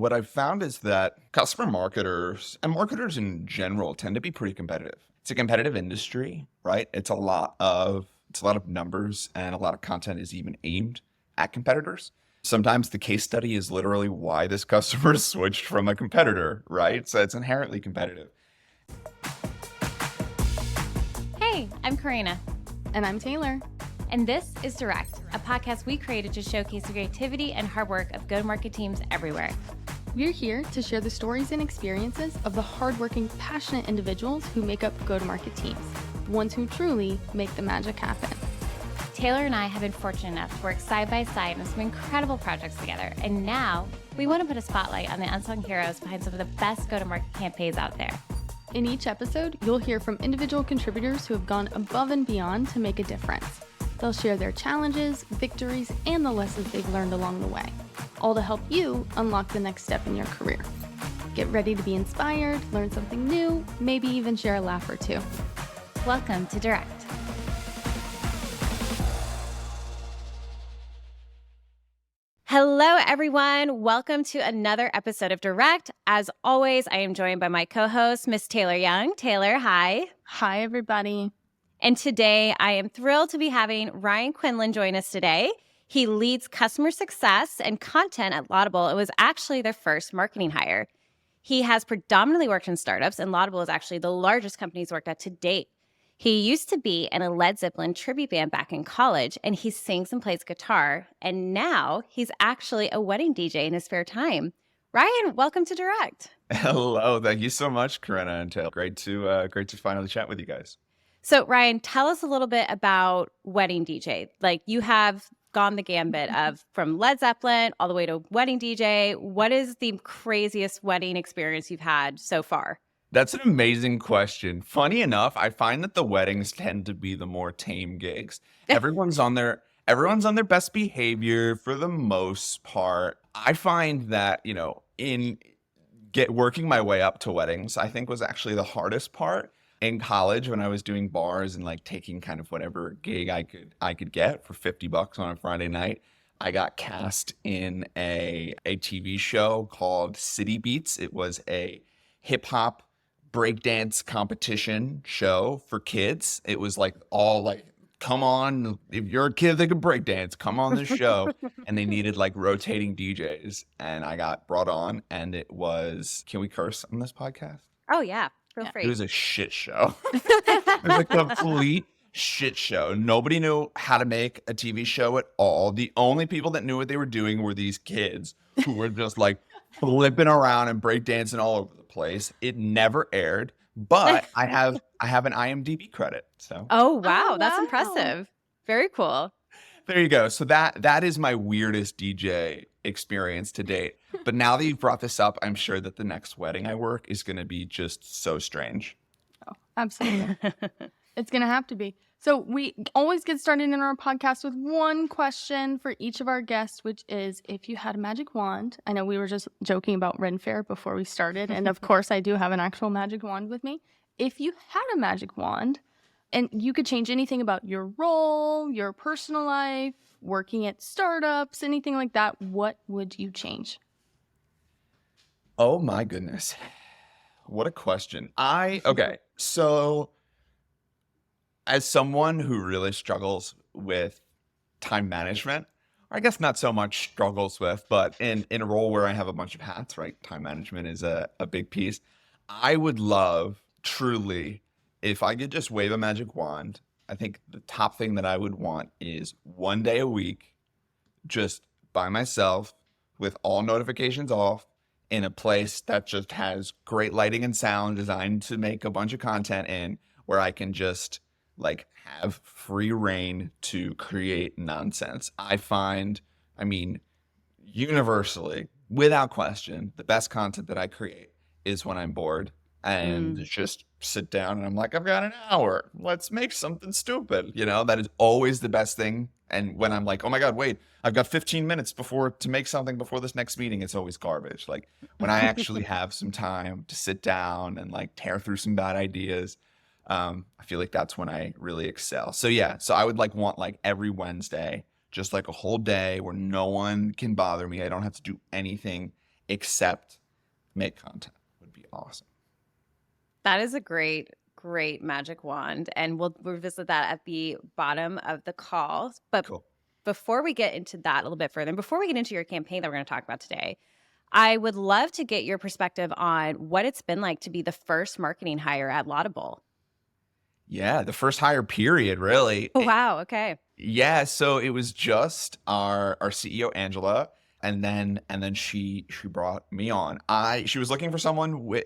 What I've found is that customer marketers and marketers in general tend to be pretty competitive. It's a competitive industry, right? It's a lot of numbers and a lot of content is even aimed at competitors. Sometimes the case study is literally why this customer switched from a competitor, right? So it's inherently competitive. Hey, I'm Corrina. And I'm Taylor. And this is Direct, a podcast we created to showcase the creativity and hard work of go-to-market teams everywhere. We're here to share the stories and experiences of the hardworking, passionate individuals who make up go-to-market teams, the ones who truly make the magic happen. Taylor and I have been fortunate enough to work side by side on some incredible projects together, and now we want to put a spotlight on the unsung heroes behind some of the best go-to-market campaigns out there. In each episode, you'll hear from individual contributors who have gone above and beyond to make a difference. They'll share their challenges, victories, and the lessons they've learned along the way, all to help you unlock the next step in your career. Get ready to be inspired, learn something new, maybe even share a laugh or two. Welcome to Direct. Hello, everyone. Welcome to another episode of Direct. As always, I am joined by my co-host, Miss Taylor Young. Taylor, hi. Hi, everybody. And today, I am thrilled to be having Ryan Quindlen join us today. He leads customer success and content at Laudable. It was actually their first marketing hire. He has predominantly worked in startups, and Laudable is actually the largest company he's worked at to date. He used to be in a Led Zeppelin tribute band back in college, and he sings and plays guitar. And now he's actually a wedding DJ in his spare time. Ryan, welcome to Direct. Hello, thank you so much, Corrina and Taylor. Great to finally chat with you guys. So Ryan, tell us a little bit about wedding DJ. Like, you have gone the gambit of from Led Zeppelin all the way to wedding DJ. What is the craziest wedding experience you've had so far? That's an amazing question. Funny enough, I find that the weddings tend to be the more tame gigs. Everyone's on their best behavior for the most part. I find that, working my way up to weddings, I think was actually the hardest part. In college, when I was doing bars and like taking kind of whatever gig I could get for $50 on a Friday night, I got cast in a TV show called City Beats. It was a hip hop breakdance competition show for kids. It was like all like, come on, if you're a kid that can breakdance, come on this show. And they needed like rotating DJs, and I got brought on, and it was, can we curse on this podcast? Oh, yeah. Feel free. It was a shit show. It was a complete shit show. Nobody knew how to make a TV show at all. The only people that knew what they were doing were these kids who were just like flipping around and breakdancing all over the place. It never aired, but I have an IMDb credit. So. Oh, wow. That's impressive. Very cool. There you go. So that is my weirdest DJ experience to date. But now that you've brought this up, I'm sure that the next wedding I work is going to be just so strange. Oh, absolutely. It's going to have to be. So we always get started in our podcast with one question for each of our guests, which is, if you had a magic wand. I know we were just joking about Ren Fair before we started. And of course, I do have an actual magic wand with me. If you had a magic wand and you could change anything about your role, your personal life, working at startups, anything like that, what would you change? Oh my goodness. What a question. So as someone who really struggles with time management, or I guess not so much struggles with, but in a role where I have a bunch of hats, right? Time management is a big piece. I would love truly, if I could just wave a magic wand, I think the top thing that I would want is one day a week, just by myself with all notifications off in a place that just has great lighting and sound designed to make a bunch of content in, where I can just like have free reign to create nonsense. Universally, without question, the best content that I create is when I'm bored and just sit down and I'm like, I've got an hour. Let's make something stupid. That is always the best thing. And when I'm like, oh my God, wait, I've got 15 minutes to make something before this next meeting, it's always garbage. Like when I actually have some time to sit down and like tear through some bad ideas, I feel like that's when I really excel. So yeah, I would want every Wednesday, just like a whole day where no one can bother me. I don't have to do anything except make content would be awesome. That is a great magic wand. And we'll revisit that at the bottom of the call. But Cool. before we get into that a little bit further, and before we get into your campaign that we're going to talk about today, I would love to get your perspective on what it's been like to be the first marketing hire at Laudable. Yeah, the first hire period, really. Oh, wow. Okay. Yeah, so it was just our CEO Angela, and then she brought me on. She was looking for someone with,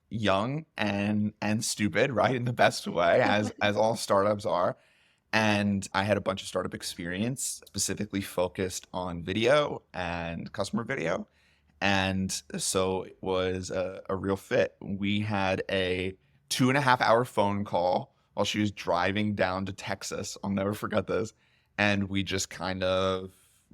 young and stupid, right, in the best way, as all startups are. And I had a bunch of startup experience, specifically focused on video and customer video. And so it was a real fit. We had a 2.5 hour phone call while she was driving down to Texas. I'll never forget this. And we just kind of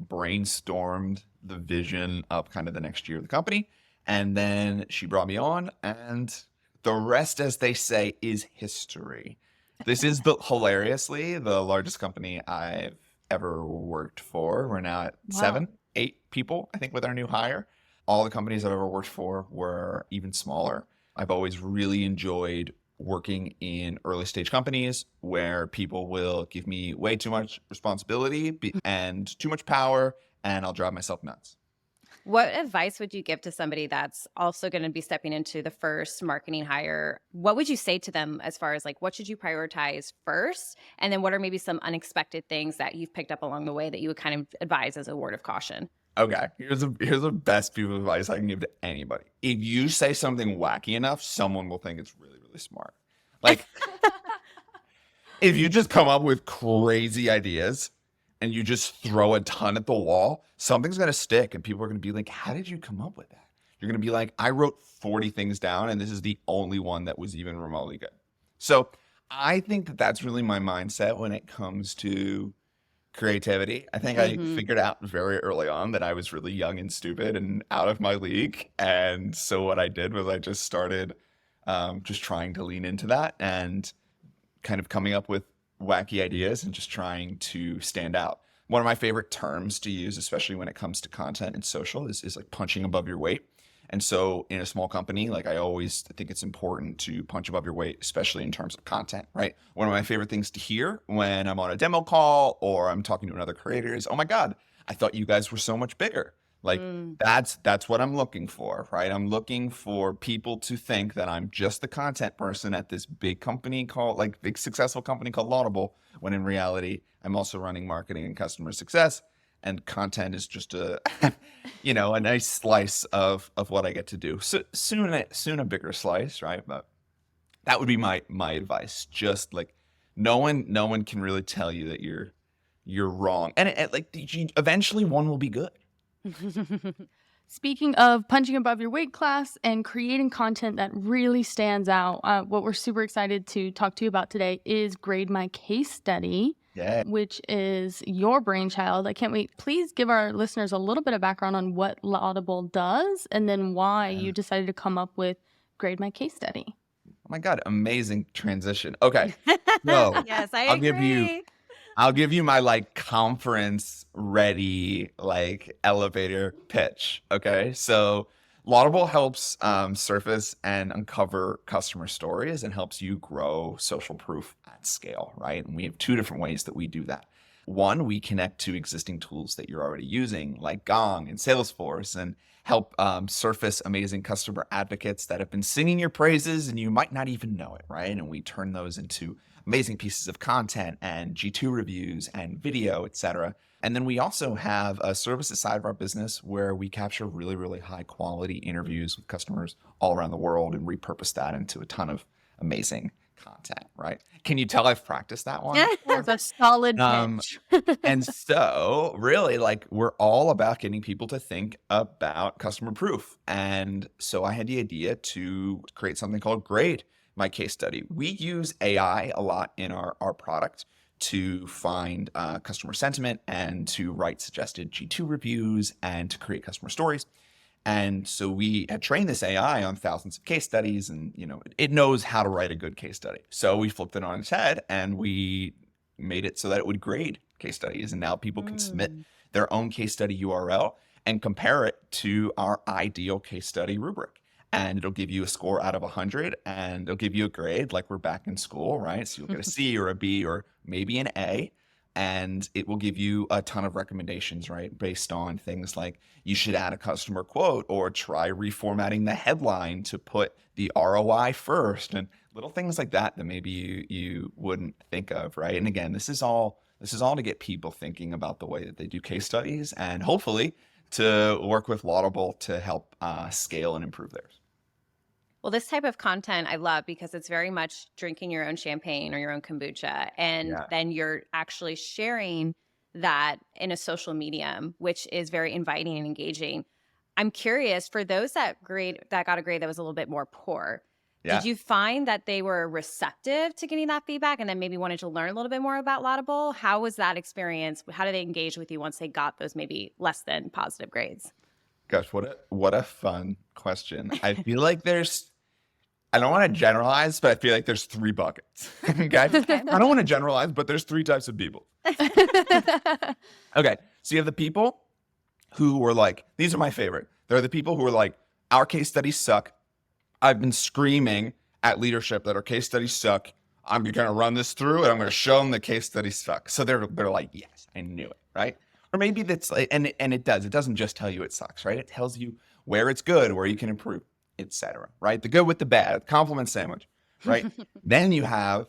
brainstormed the vision of kind of the next year of the company. And then she brought me on, and the rest, as they say, is history. This is hilariously the largest company I've ever worked for. We're now at Wow. 7, 8 people, I think, with our new hire. All the companies I've ever worked for were even smaller. I've always really enjoyed working in early stage companies where people will give me way too much responsibility and too much power, and I'll drive myself nuts. What advice would you give to somebody that's also going to be stepping into the first marketing hire? What would you say to them as far as like, what should you prioritize first? And then what are maybe some unexpected things that you've picked up along the way that you would kind of advise as a word of caution? Okay, here's the best piece of advice I can give to anybody. If you say something wacky enough, someone will think it's really, really smart. Like, if you just come up with crazy ideas and you just throw a ton at the wall, something's going to stick, and people are going to be like, how did you come up with that? You're going to be like, I wrote 40 things down, and this is the only one that was even remotely good. So I think that that's really my mindset when it comes to creativity. I think I figured out very early on that I was really young and stupid and out of my league. And so what I did was I just started just trying to lean into that and kind of coming up with wacky ideas and just trying to stand out. One of my favorite terms to use, especially when it comes to content and social, is like punching above your weight. And so in a small company, like I always think it's important to punch above your weight, especially in terms of content, right? One of my favorite things to hear when I'm on a demo call or I'm talking to another creator is, oh my God, I thought you guys were so much bigger. Like that's what I'm looking for, right? I'm looking for people to think that I'm just the content person at this big company big successful company called Laudable, when in reality, I'm also running marketing and customer success. And content is just a nice slice of what I get to do. So soon a bigger slice, right? But that would be my advice. Just like no one can really tell you that you're wrong, and eventually one will be good. Speaking of punching above your weight class and creating content that really stands out, what we're super excited to talk to you about today is Grade My Case Study. Yeah. Which is your brainchild. I can't wait. Please give our listeners a little bit of background on what Laudable does and then why you decided to come up with Grade My Case Study. Oh my God, amazing transition. Okay. So Yes, I I'll agree. give you my conference ready elevator pitch. Okay. So Laudable helps surface and uncover customer stories and helps you grow social proof at scale, right? And we have 2 different ways that we do that. One, we connect to existing tools that you're already using, like Gong and Salesforce, and help surface amazing customer advocates that have been singing your praises and you might not even know it, right? And we turn those into amazing pieces of content and G2 reviews and video, etc. And then we also have a services side of our business where we capture really, really high quality interviews with customers all around the world and repurpose that into a ton of amazing content, right? Can you tell I've practiced that one? That's a solid pitch. And so really we're all about getting people to think about customer proof. And so I had the idea to create something called Grade My Case Study. We use AI a lot in our product to find customer sentiment and to write suggested G2 reviews and to create customer stories. And so we had trained this AI on thousands of case studies, and it knows how to write a good case study. So we flipped it on its head and we made it so that it would grade case studies, and now people can submit their own case study URL, and compare it to our ideal case study rubric. And it'll give you a score out of 100, and it'll give you a grade like we're back in school, right? So you'll get a C or a B or maybe an A. And it will give you a ton of recommendations, right? Based on things like you should add a customer quote or try reformatting the headline to put the ROI first, and little things like that that maybe you wouldn't think of, right? And again, this is all to get people thinking about the way that they do case studies, and hopefully to work with Laudable to help scale and improve theirs. Well, this type of content I love because it's very much drinking your own champagne or your own kombucha. And Yeah. then you're actually sharing that in a social medium, which is very inviting and engaging. I'm curious, for those that got a grade that was a little bit more poor, Yeah. did you find that they were receptive to getting that feedback and then maybe wanted to learn a little bit more about Laudable? How was that experience? How did they engage with you once they got those maybe less than positive grades? Gosh, what a fun question. I feel like I don't want to generalize, but I feel like there's 3 buckets. Okay? I don't want to generalize, but there's 3 types of people. Okay, so you have the people who were like, these are my favorite. They're the people who are like, our case studies suck. I've been screaming at leadership that our case studies suck. I'm going to run this through and I'm going to show them the case studies suck. So they're like, yes, I knew it, right? Or maybe that's like, and it does. It doesn't just tell you it sucks, right? It tells you where it's good, where you can improve, etc. Right? The good with the bad, compliment sandwich, right? Then you have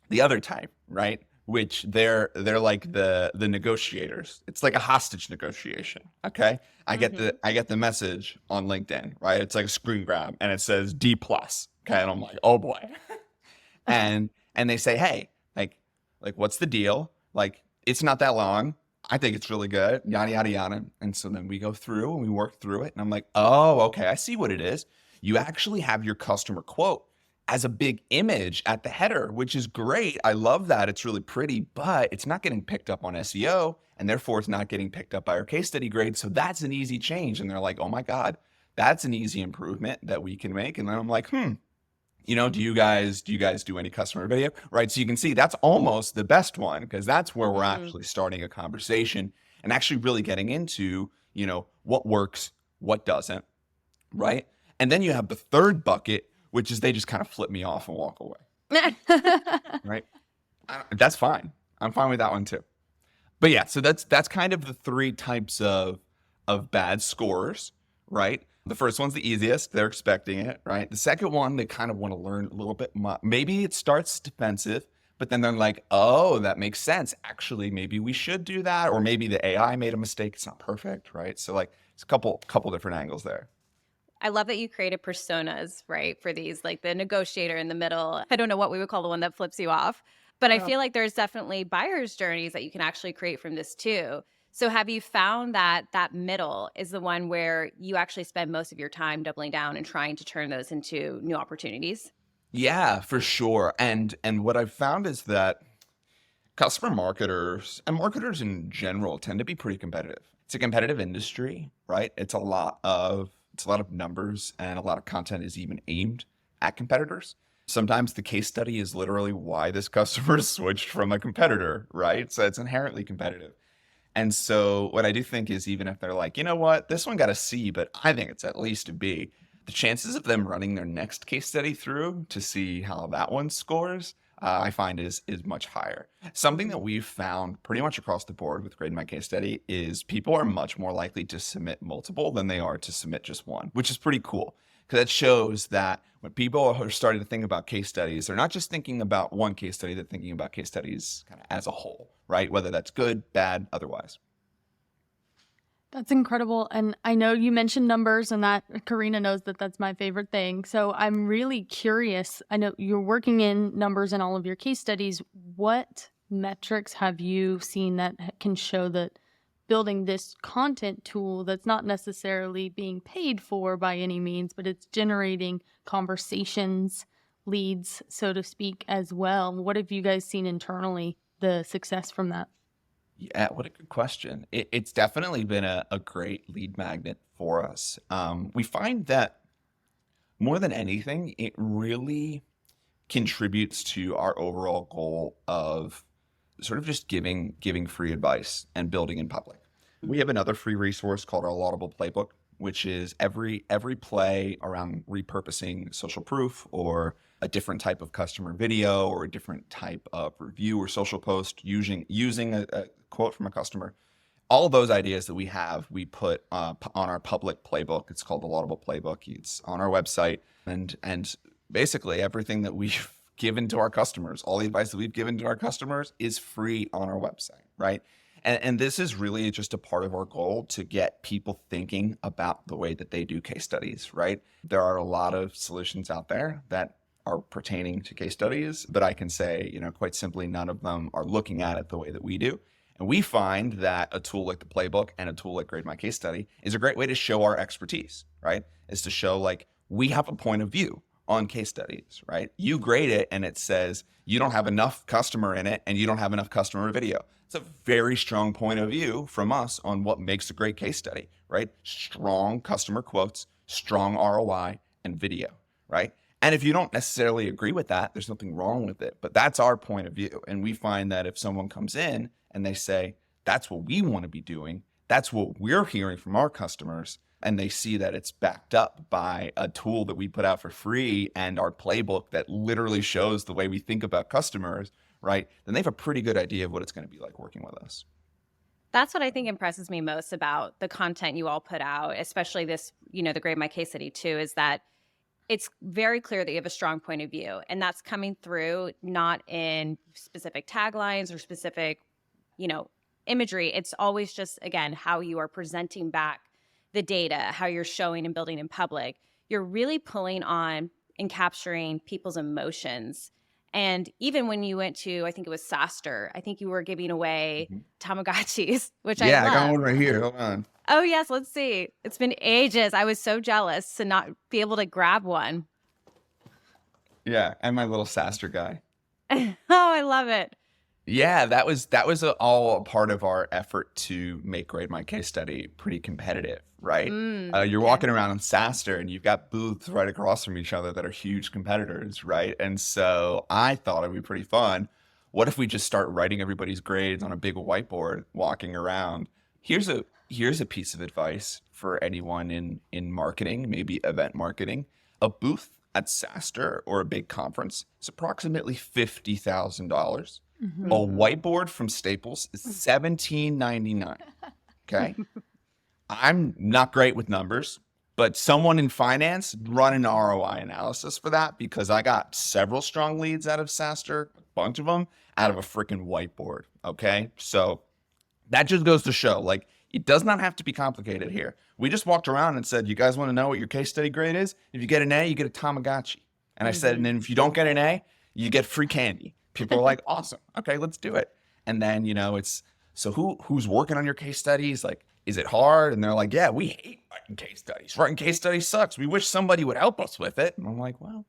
the other type, right? Which they're like the negotiators. It's like a hostage negotiation. Okay. I get the message on LinkedIn, right? It's like a screen grab and it says D+. Okay. And I'm like, oh boy. and they say, hey, like what's the deal? Like, it's not that long. I think it's really good, yada, yada, yada. And so then we go through and we work through it. And I'm like, oh, okay, I see what it is. You actually have your customer quote as a big image at the header, which is great. I love that. It's really pretty, but it's not getting picked up on SEO, and therefore it's not getting picked up by our case study grade. So that's an easy change. And they're like, oh my God, that's an easy improvement that we can make. And then I'm like, do you guys do any customer video? Right. So you can see that's almost the best one, because that's where we're actually starting a conversation and actually really getting into, what works, what doesn't. Right. And then you have the third bucket, which is they just kind of flip me off and walk away. Right. That's fine. I'm fine with that one too. But yeah, so that's kind of the 3 types of bad scores, right? The first one's the easiest. They're expecting it, right? The second one, they kind of want to learn a little bit more. Maybe it starts defensive, but then they're like, oh, that makes sense. Actually, maybe we should do that. Or maybe the AI made a mistake. It's not perfect, right? So like it's a couple different angles there. I love that you created personas, right, for these, like the negotiator in the middle. I don't know what we would call the one that flips you off, but I feel like there's definitely buyer's journeys that you can actually create from this too. So have you found that that middle is the one where you actually spend most of your time doubling down and trying to turn those into new opportunities? Yeah, for sure. And what I've found is that customer marketers and marketers in general tend to be pretty competitive. It's a competitive industry, right? It's a lot of numbers, and a lot of content is even aimed at competitors. Sometimes the case study is literally why this customer switched from a competitor, right? So it's inherently competitive. And so what I do think is, even if they're like, you know what, this one got a C, but I think it's at least a B, the chances of them running their next case study through to see how that one scores, I find is much higher. Something that we've found pretty much across the board with Grade My Case Study is people are much more likely to submit multiple than they are to submit just one, which is pretty cool. Because that shows that when people are starting to think about case studies, they're not just thinking about one case study, they're thinking about case studies kind of as a whole, right? Whether that's good, bad, otherwise. That's incredible. And I know you mentioned numbers, and that Corrina knows that that's my favorite thing. So I'm really curious. I know you're working in numbers in all of your case studies. What metrics have you seen that can show that building this content tool that's not necessarily being paid for by any means, but it's generating conversations, leads, so to speak, as well? What have you guys seen internally, the success from that? Yeah, what a good question. It's definitely been a great lead magnet for us. We find that more than anything, it really contributes to our overall goal of sort of just giving free advice and building in public, We have another free resource called our Laudable Playbook, which is every play around repurposing social proof or a different type of customer video or a different type of review or social post using a quote from a customer. All of those ideas that we have, we put on our public playbook. It's called the Laudable Playbook. It's on our website, and basically everything that we've given to our customers, all the advice that we've given to our customers, is free on our website, right? And this is really just a part of our goal to get people thinking about the way that they do case studies, right? There are a lot of solutions out there that are pertaining to case studies, but I can say, quite simply, none of them are looking at it the way that we do. And we find that a tool like the playbook and a tool like Grade My Case Study is a great way to show our expertise, right? Is to show like we have a point of view on case studies, right? You grade it and it says you don't have enough customer in it and you don't have enough customer video. It's a very strong point of view from us on what makes a great case study, right? Strong customer quotes, strong ROI, and video, right? And if you don't necessarily agree with that, there's nothing wrong with it, but that's our point of view. And we find that if someone comes in and they say, that's what we want to be doing, that's what we're hearing from our customers, and they see that it's backed up by a tool that we put out for free and our playbook that literally shows the way we think about customers, right? Then they have a pretty good idea of what it's going to be like working with us. That's what I think impresses me most about the content you all put out, especially this, the Grade My Case Study too, is that it's very clear that you have a strong point of view, and that's coming through not in specific taglines or specific, imagery. It's always just, again, how you are presenting back the data, how you're showing and building in public. You're really pulling on and capturing people's emotions. And even when you went to, I think it was SaaStr, I think you were giving away Tamagotchis, which I love. Yeah, I got one right here. Hold on. Oh, yes. Let's see. It's been ages. I was so jealous to not be able to grab one. Yeah, and my little SaaStr guy. Oh, I love it. Yeah, that was all a part of our effort to make Grade My Case Study pretty competitive, right? You're walking around on SaaStr and you've got booths right across from each other that are huge competitors, right? And so I thought it'd be pretty fun. What if we just start writing everybody's grades on a big whiteboard, walking around? Here's a piece of advice for anyone in marketing, maybe event marketing. A booth at SaaStr or a big conference is approximately $50,000. A whiteboard from Staples is $17.99. Okay. I'm not great with numbers, but someone in finance run an ROI analysis for that because I got several strong leads out of SaaStr, a bunch of them out of a freaking whiteboard. Okay. So that just goes to show, like, it does not have to be complicated here. We just walked around and said, you guys want to know what your case study grade is? If you get an A, you get a Tamagotchi. And I said, and then if you don't get an A, you get free candy. People are like, awesome. Okay, let's do it. And then, it's, so who's working on your case studies? Like, is it hard? And they're like, yeah, we hate writing case studies. Writing case studies sucks. We wish somebody would help us with it. And I'm like, well,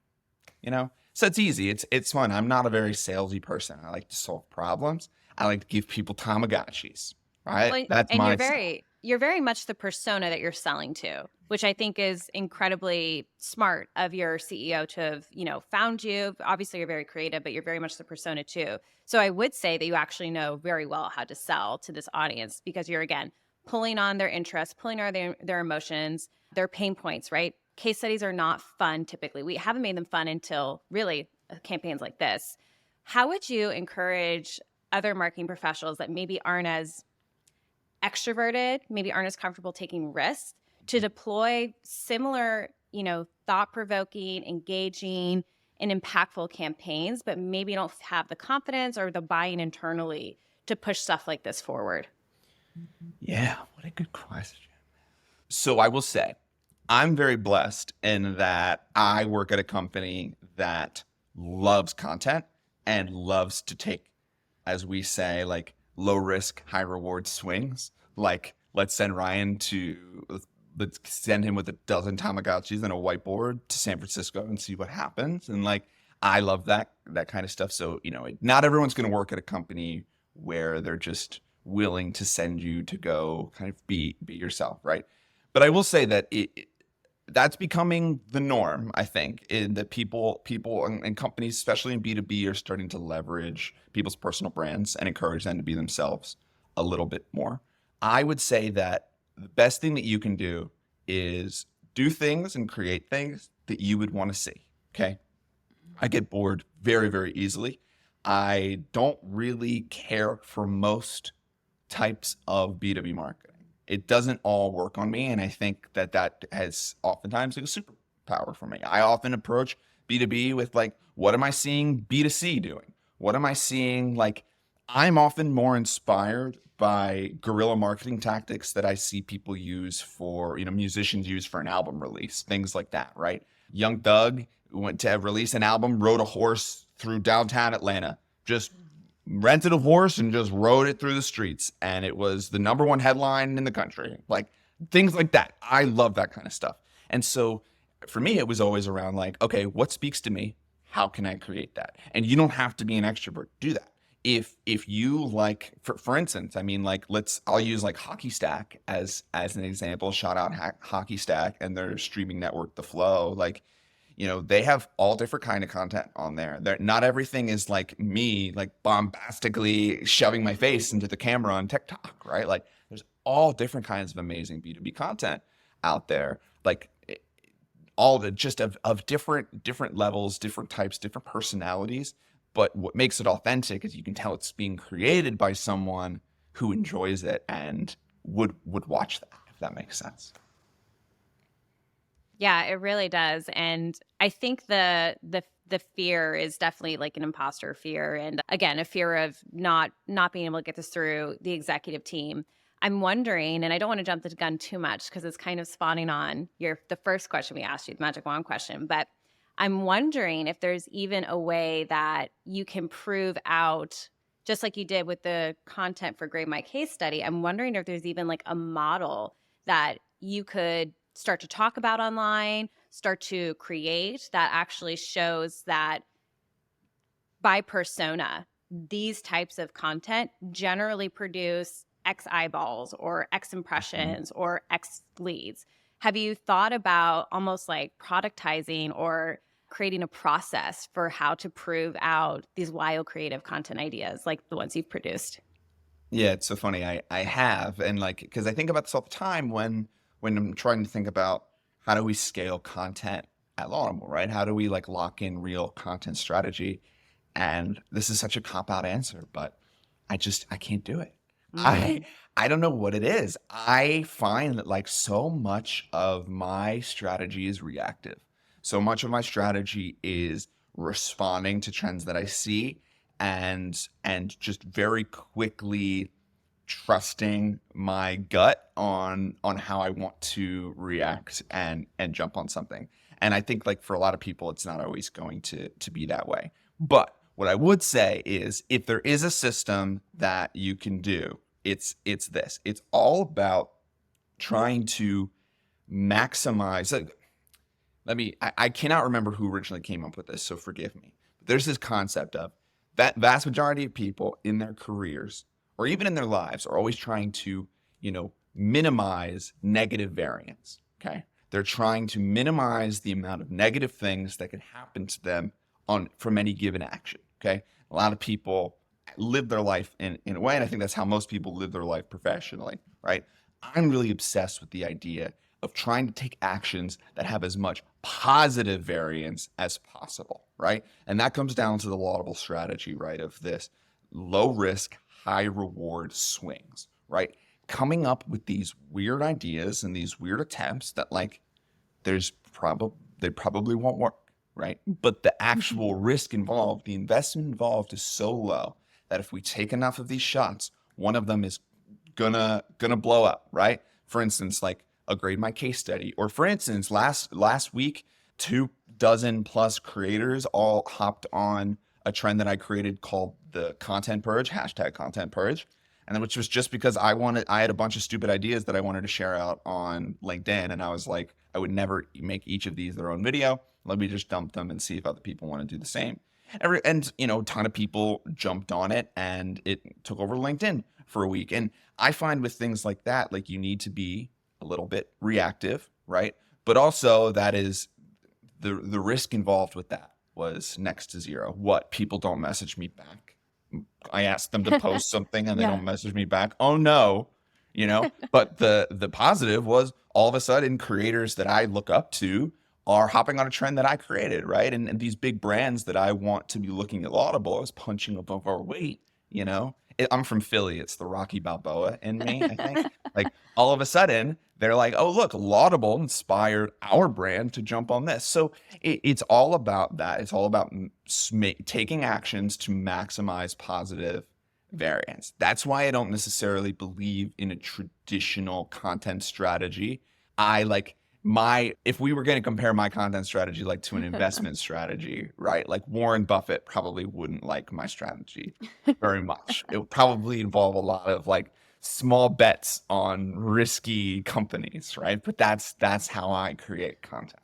so it's easy. It's fun. I'm not a very salesy person. I like to solve problems. I like to give people Tamagotchis, right? Well, That's and my you're very much the persona that you're selling to, which I think is incredibly smart of your CEO to have, found you. Obviously, you're very creative, but you're very much the persona too. So I would say that you actually know very well how to sell to this audience because you're, again, pulling on their interests, pulling on their emotions, their pain points, right? Case studies are not fun typically. We haven't made them fun until really campaigns like this. How would you encourage other marketing professionals that maybe aren't as extroverted, maybe aren't as comfortable taking risks to deploy similar, thought-provoking, engaging, and impactful campaigns, but maybe don't have the confidence or the buy-in internally to push stuff like this forward? Yeah, what a good question. So I will say, I'm very blessed in that I work at a company that loves content and loves to take, as we say, like low risk, high reward swings. Like, let's send Ryan let's send him with a dozen Tamagotchis and a whiteboard to San Francisco and see what happens. And like, I love that kind of stuff. So, not everyone's going to work at a company where they're just willing to send you to go kind of be yourself, right? But I will say that that's becoming the norm, I think, in that people and companies, especially in B2B, are starting to leverage people's personal brands and encourage them to be themselves a little bit more. I would say that the best thing that you can do is do things and create things that you would want to see. Okay. I get bored very, very easily. I don't really care for most types of B2B marketing. It doesn't all work on me. And I think that that has oftentimes like a superpower for me. I often approach B2B with like, what am I seeing B2C doing? What am I seeing? Like, I'm often more inspired by guerrilla marketing tactics that I see people use for, musicians use for an album release, things like that, right? Young Thug went to release an album, rode a horse through downtown Atlanta, just rented a horse and just rode it through the streets. And it was the number one headline in the country. Like things like that. I love that kind of stuff. And so for me, it was always around like, okay, what speaks to me? How can I create that? And you don't have to be an extrovert to do that. If you like, for instance, I mean, like, I'll use like Hockey Stack as an example. Shout out Hockey Stack and their streaming network, The Flow. Like, they have all different kind of content on there. Not everything is like me, like bombastically shoving my face into the camera on TikTok, right? Like, there's all different kinds of amazing B2B content out there. Like, all the just of different levels, different types, different personalities. But what makes it authentic is you can tell it's being created by someone who enjoys it and would watch that, if that makes sense. Yeah, it really does. And I think the fear is definitely like an imposter fear. And again, a fear of not being able to get this through the executive team. I'm wondering, and I don't want to jump the gun too much because it's kind of spawning on the first question we asked you, the magic wand question, but I'm wondering if there's even a way that you can prove out, just like you did with the content for Grade My Case Study. I'm wondering if there's even like a model that you could start to talk about online, start to create that actually shows that by persona, these types of content generally produce X eyeballs or X impressions or X leads. Have you thought about almost like productizing or creating a process for how to prove out these wild creative content ideas like the ones you've produced? Yeah, it's so funny. I have, and like, because I think about this all the time when I'm trying to think about how do we scale content at Laudable, right? How do we like lock in real content strategy? And this is such a cop-out answer, but I can't do it. I don't know what it is. I find that like so much of my strategy is reactive. So much of my strategy is responding to trends that I see and just very quickly trusting my gut on how I want to react and jump on something. And I think like for a lot of people, it's not always going to be that way. But what I would say is if there is a system that you can do, it's this. It's all about trying to maximize. I cannot remember who originally came up with this, so forgive me. But there's this concept of that vast majority of people in their careers or even in their lives are always trying to, minimize negative variance. Okay. They're trying to minimize the amount of negative things that can happen to them from any given action. Okay. A lot of people live their life in a way, and I think that's how most people live their life professionally, right? I'm really obsessed with the idea of trying to take actions that have as much positive variance as possible, right? And that comes down to the Laudable strategy, right? Of this low risk, high reward swings, right? Coming up with these weird ideas and these weird attempts that like they probably won't work, right? But the actual risk involved, the investment involved is so low that if we take enough of these shots, one of them is gonna blow up, right? For instance, like a Grade My Case Study, or for instance, last week, 24+ creators all hopped on a trend that I created called the content purge, #content purge. And which was just because I had a bunch of stupid ideas that I wanted to share out on LinkedIn. And I was like, I would never make each of these their own video. Let me just dump them and see if other people want to do the same. And a ton of people jumped on it and it took over LinkedIn for a week. And I find with things like that, like you need to be a little bit reactive, right? But also that is the risk involved with that was next to zero. What? People don't message me back. I asked them to post something and they Yeah. don't message me back. Oh no, But the positive was all of a sudden creators that I look up to are hopping on a trend that I created, right? And these big brands that I want to be looking at Laudable, I was punching above our weight. I'm from Philly. It's the Rocky Balboa in me, I think. Like all of a sudden, they're like, oh, look, Laudable inspired our brand to jump on this. So it's all about that. It's all about taking actions to maximize positive variance. That's why I don't necessarily believe in a traditional content strategy. If we were going to compare my content strategy like to an investment strategy, right? Like Warren Buffett probably wouldn't like my strategy very much. It would probably involve a lot of like small bets on risky companies, right? But that's how I create content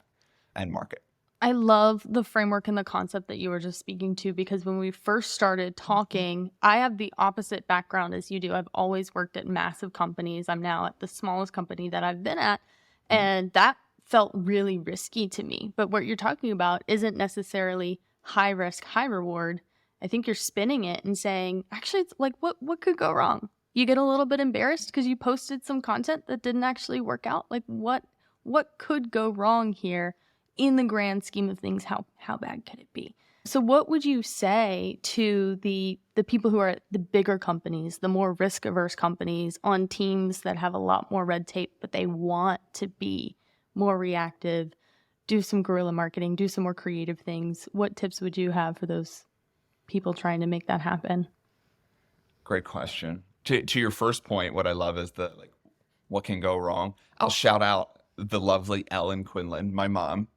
and market. I love the framework and the concept that you were just speaking to, because when we first started talking, I have the opposite background as you do. I've always worked at massive companies. I'm now at the smallest company that I've been at, and that felt really risky to me. But what you're talking about isn't necessarily high risk, high reward. I think you're spinning it and saying, actually, it's like, what could go wrong? You get a little bit embarrassed because you posted some content that didn't actually work out. Like what could go wrong here? In the grand scheme of things, how bad could it be? So what would you say to the people who are at the bigger companies, the more risk-averse companies on teams that have a lot more red tape, but they want to be more reactive, do some guerrilla marketing, do some more creative things? What tips would you have for those people trying to make that happen? Great question. To your first point, what I love is what can go wrong. I'll shout out the lovely Ellen Quindlen, my mom.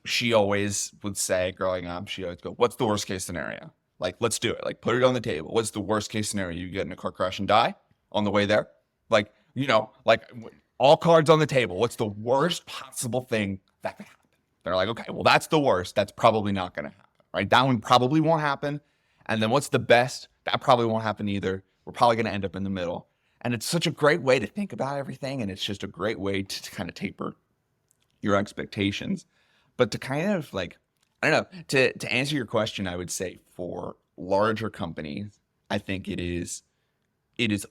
She always would say growing up, she always go, what's the worst case scenario? Like, let's do it. Like, put it on the table. What's the worst case scenario? You get in a car crash and die on the way there? Like, all cards on the table. What's the worst possible thing that could happen? They're like, okay, well, that's the worst. That's probably not going to happen, right? That one probably won't happen. And then what's the best? That probably won't happen either. We're probably going to end up in the middle. And it's such a great way to think about everything. And it's just a great way to kind of taper your expectations. But to kind of I don't know, to answer your question, I would say for larger companies, I think it is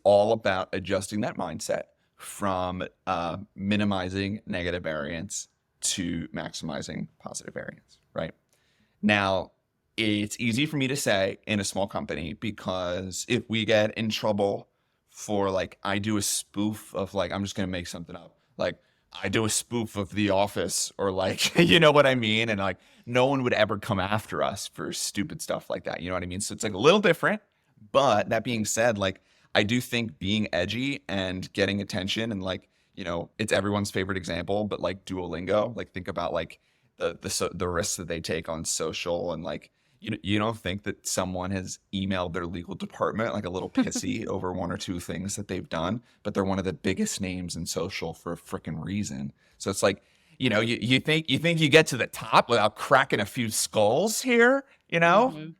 all about adjusting that mindset from minimizing negative variance to maximizing positive variance, right? Now, it's easy for me to say in a small company, because if we get in trouble for I do a spoof of I'm just going to make something up. I do a spoof of The Office or you know what I mean? And no one would ever come after us for stupid stuff like that. You know what I mean? So it's a little different. But that being said, I do think being edgy and getting attention and it's everyone's favorite example, but Duolingo, think about the risks that they take on social and you don't think that someone has emailed their legal department a little pissy over one or two things that they've done, but they're one of the biggest names in social for a freaking reason. So it's you think you get to the top without cracking a few skulls here, Mm-hmm.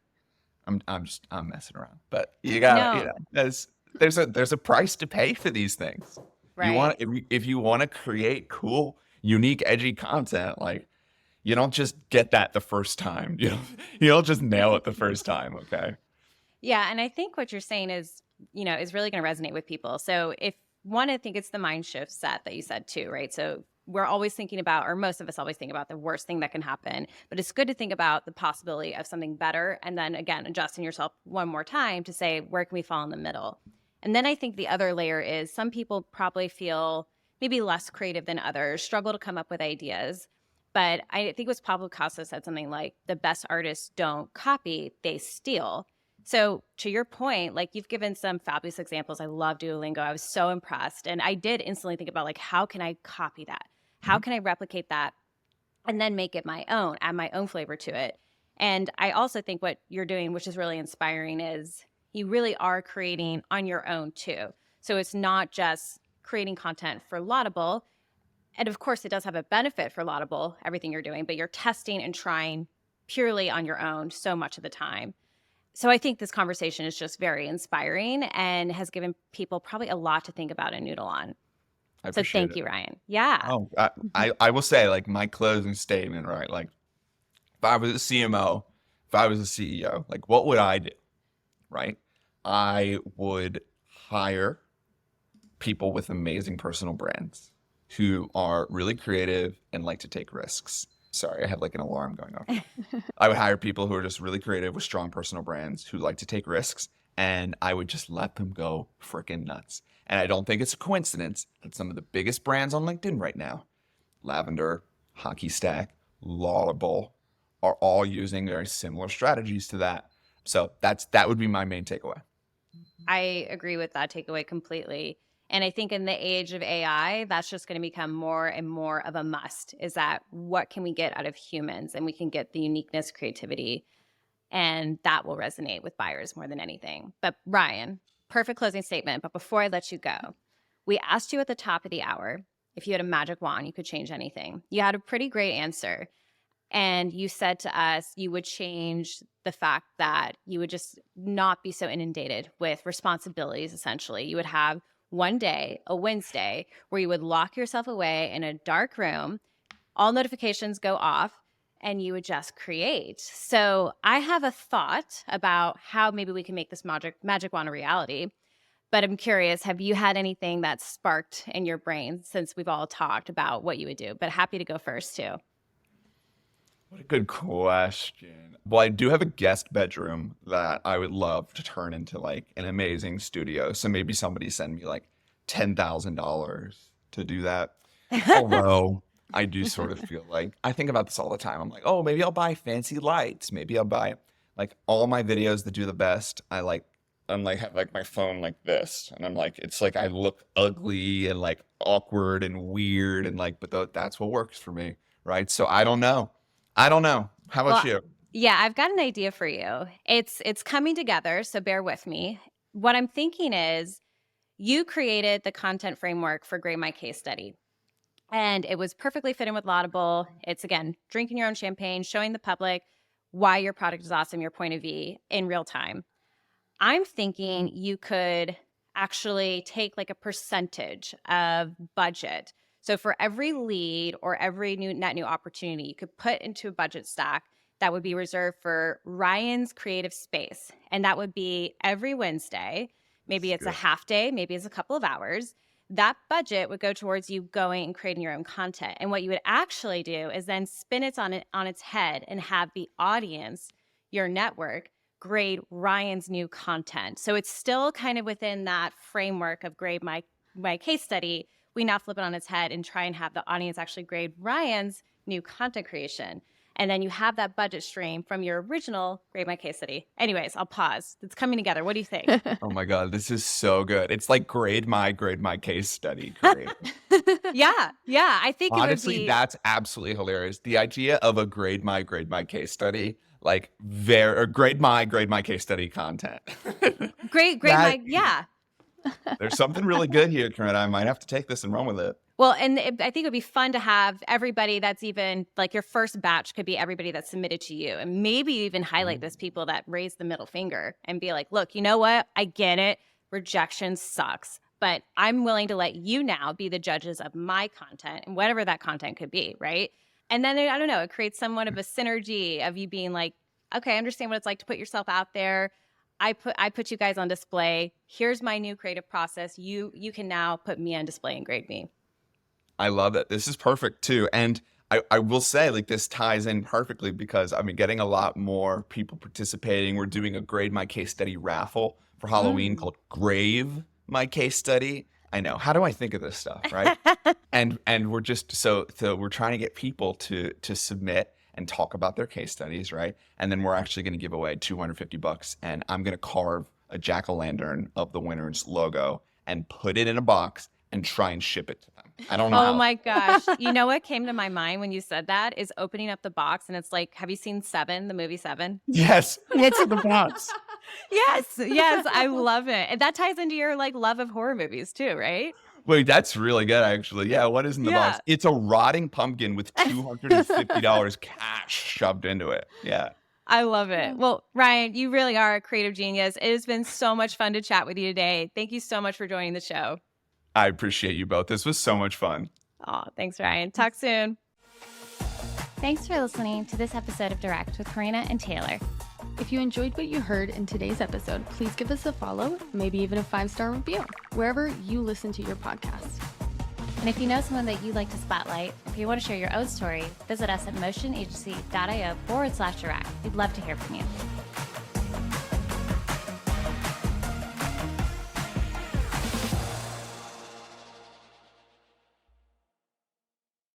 I'm messing around, but you got No. there's a price to pay for these things. Right. If you want to create cool, unique, edgy content, you don't just get that the first time. You don't just nail it the first time, okay? Yeah, and I think what you're saying is really going to resonate with people. So I think it's the mind shift set that you said too, right? So we're always thinking about, or most of us always think about the worst thing that can happen, but it's good to think about the possibility of something better. And then again, adjusting yourself one more time to say, where can we fall in the middle? And then I think the other layer is some people probably feel maybe less creative than others, struggle to come up with ideas. But I think it was Pablo Picasso said something like, the best artists don't copy, they steal. So to your point, you've given some fabulous examples. I love Duolingo. I was so impressed. And I did instantly think about how can I copy that? How can I replicate that and then make it my own, add my own flavor to it? And I also think what you're doing, which is really inspiring, is you really are creating on your own too. So it's not just creating content for Laudable. And of course, it does have a benefit for Laudable, everything you're doing, but you're testing and trying purely on your own so much of the time. So I think this conversation is just very inspiring and has given people probably a lot to think about and noodle on. So thank you, Ryan. Yeah. Oh, I will say my closing statement, right? If I was a CMO, if I was a CEO, what would I do? Right? I would hire people with amazing personal brands who are really creative and like to take risks. Sorry, I had like an alarm going off. I would hire people who are just really creative with strong personal brands who like to take risks, and I would just let them go freaking nuts. And I don't think it's a coincidence that some of the biggest brands on LinkedIn right now, Lavender, Hockey Stack, Laudable, are all using very similar strategies to that. So that would be my main takeaway. I agree with that takeaway completely. And I think in the age of AI, that's just going to become more and more of a must, is that what can we get out of humans? And we can get the uniqueness, creativity, and that will resonate with buyers more than anything. But Ryan, perfect closing statement. But before I let you go, we asked you at the top of the hour if you had a magic wand, you could change anything. You had a pretty great answer. And you said to us you would change the fact that you would just not be so inundated with responsibilities, essentially. You would have one day, a Wednesday, where you would lock yourself away in a dark room, all notifications go off, and you would just create. So I have a thought about how maybe we can make this magic wand a reality. But I'm curious, have you had anything that sparked in your brain since we've all talked about what you would do? But happy to go first, too. What a good question. Well, I do have a guest bedroom that I would love to turn into like an amazing studio. So maybe somebody send me like $10,000 to do that. Although I do sort of feel like I think about this all the time. I'm like, oh, maybe I'll buy fancy lights. Maybe I'll buy like all my videos that do the best. I'm like have like my phone like this, and I'm like, it's like I look ugly and like awkward and weird and like, but that's what works for me, right? So I don't know. How about you? Yeah, I've got an idea for you. It's coming together, so bear with me. What I'm thinking is you created the content framework for Grade My Case Study. And it was perfectly fitting with Laudable. It's, again, drinking your own champagne, showing the public why your product is awesome, your point of view in real time. I'm thinking you could actually take like a percentage of budget. So for every lead or every net new opportunity, you could put into a budget stack that would be reserved for Ryan's creative space. And that would be every Wednesday. Maybe it's a half day, maybe it's a couple of hours. That budget would go towards you going and creating your own content. And what you would actually do is then spin it on its head and have the audience, your network, grade Ryan's new content. So it's still kind of within that framework of grade my case study. We now flip it on its head and try and have the audience actually grade Ryan's new content creation. And then you have that budget stream from your original Grade My Case Study. Anyways, I'll pause. It's coming together. What do you think? Oh my God, this is so good. It's like grade my case study. Great. Yeah. I think Honestly, it would be... that's absolutely hilarious. The idea of a grade my case study, like grade my case study content. Yeah. There's something really good here, Corrina. I might have to take this and run with it. Well, and I think it would be fun to have everybody that's even like your first batch could be everybody that's submitted to you. And maybe you even highlight those people that raise the middle finger and be like, look, you know what? I get it. Rejection sucks. But I'm willing to let you now be the judges of my content and whatever that content could be, right? And then, I don't know, it creates somewhat of a synergy of you being like, okay, I understand what it's like to put yourself out there. I put you guys on display. Here's my new creative process. You can now put me on display and grade me. I love it. This is perfect too. And I will say, like, this ties in perfectly because I've been getting a lot more people participating. We're doing a Grade My Case Study raffle for Halloween called Grave My Case Study. I know. How do I think of this stuff, right? and we're just so we're trying to get people to submit and talk about their case studies, right? And then we're actually going to give away $250, and I'm going to carve a jack-o'-lantern of the winner's logo and put it in a box and try and ship it to them. I don't know. Oh my gosh. You know what came to my mind when you said that is opening up the box and it's like, have you seen Seven, the movie Seven? Yes. What's in the box? Yes. I love it. And that ties into your like love of horror movies too, right? Wait, that's really good, actually. Yeah, what is in the box? It's a rotting pumpkin with $250 cash shoved into it. Yeah. I love it. Well, Ryan, you really are a creative genius. It has been so much fun to chat with you today. Thank you so much for joining the show. I appreciate you both. This was so much fun. Oh, thanks, Ryan. Talk soon. Thanks for listening to this episode of Direct with Corrina and Taylor. If you enjoyed what you heard in today's episode, please give us a follow, maybe even a 5-star review, wherever you listen to your podcast. And if you know someone that you'd like to spotlight, if you want to share your own story, visit us at motionagency.io/direct. We'd love to hear from you.